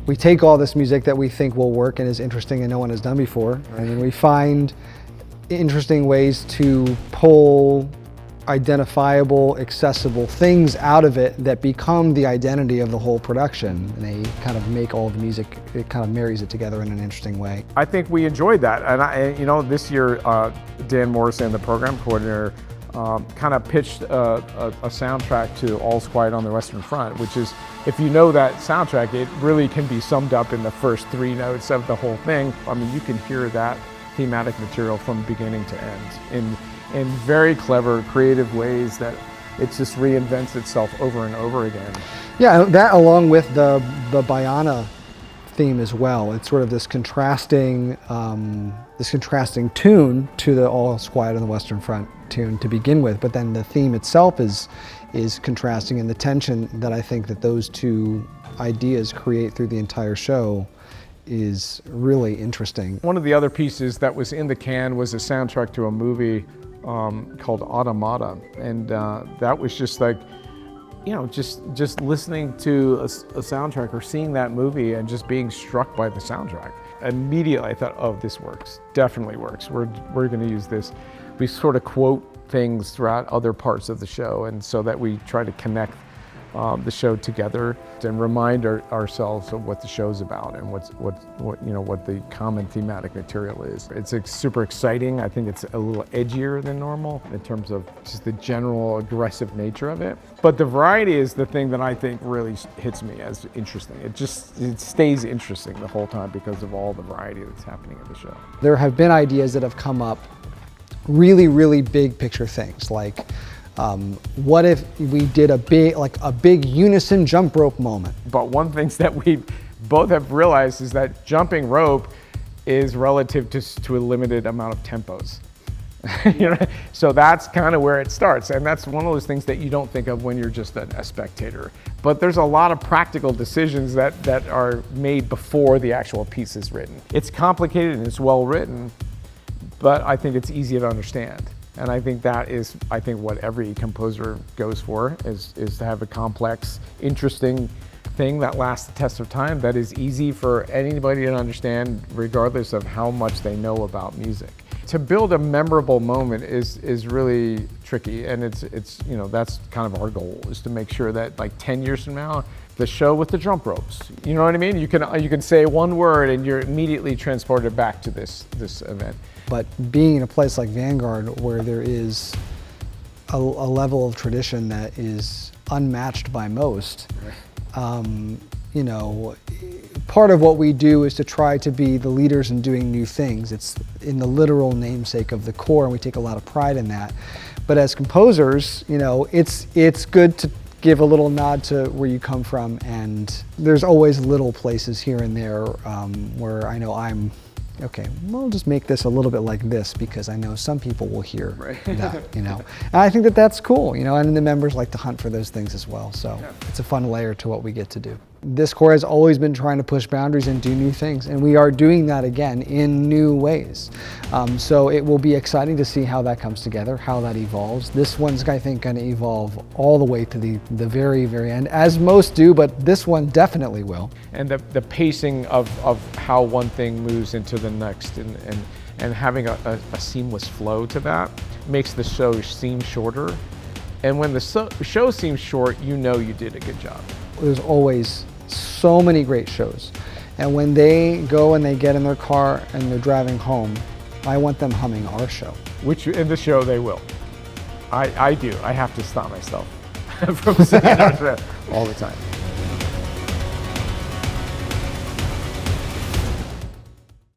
we take all this music that we think will work and is interesting and no one has done before, and then we find interesting ways to pull identifiable, accessible things out of it that become the identity of the whole production. And they kind of make all the music, it kind of marries it together in an interesting way. I think we enjoyed that. And this year, Dan Morrison, the program coordinator, kind of pitched a soundtrack to All's Quiet on the Western Front, which is, if you know that soundtrack, it really can be summed up in the first 3 notes of the whole thing. I mean, you can hear that thematic material from beginning to end in very clever, creative ways that it just reinvents itself over and over again. Yeah, that along with the Bayana theme as well. It's sort of this contrasting tune to the All's Quiet on the Western Front tune to begin with, but then the theme itself is contrasting, and the tension that I think that those two ideas create through the entire show is really interesting. One of the other pieces that was in the can was a soundtrack to a movie called Automata, and that was just like, just listening to a soundtrack or seeing that movie and just being struck by the soundtrack. Immediately I thought, oh, this works, definitely works. We're going to use this. We sort of quote things throughout other parts of the show, and so that we try to connect the show together and remind ourselves of what the show's about and what the common thematic material is. It's super exciting. I think it's a little edgier than normal in terms of just the general aggressive nature of it. But the variety is the thing that I think really hits me as interesting. It stays interesting the whole time because of all the variety that's happening in the show. There have been ideas that have come up, really, really big picture things like, what if we did a big unison jump rope moment? But one thing that we both have realized is that jumping rope is relative to a limited amount of tempos. So that's kind of where it starts, and that's one of those things that you don't think of when you're just a spectator. But there's a lot of practical decisions that are made before the actual piece is written. It's complicated and it's well written, but I think it's easy to understand. And I think that is, what every composer goes for, is to have a complex, interesting thing that lasts the test of time, that is easy for anybody to understand regardless of how much they know about music. To build a memorable moment is really tricky, and it's that's kind of our goal, is to make sure that like 10 years from now, the show with the jump ropes, you know what I mean? You can say one word and you're immediately transported back to this event. But being in a place like Vanguard, where there is a level of tradition that is unmatched by most, part of what we do is to try to be the leaders in doing new things. It's in the literal namesake of the core, and we take a lot of pride in that. But as composers, it's good to give a little nod to where you come from, and there's always little places here and there where I know okay, we'll just make this a little bit like this because I know some people will hear that, And I think that that's cool, and the members like to hunt for those things as well. So It's a fun layer to what we get to do. This core has always been trying to push boundaries and do new things, and we are doing that again in new ways. So it will be exciting to see how that comes together, how that evolves. This one's, I think, going to evolve all the way to the very, very end, as most do, but this one definitely will. And the pacing of how one thing moves into the next, and having a seamless flow to that makes the show seem shorter. And when the show seems short, you did a good job. There's always so many great shows, and when they go and they get in their car and they're driving home, I want them humming our show. Which in the show they will. I do. I have to stop myself from singing our show all the time.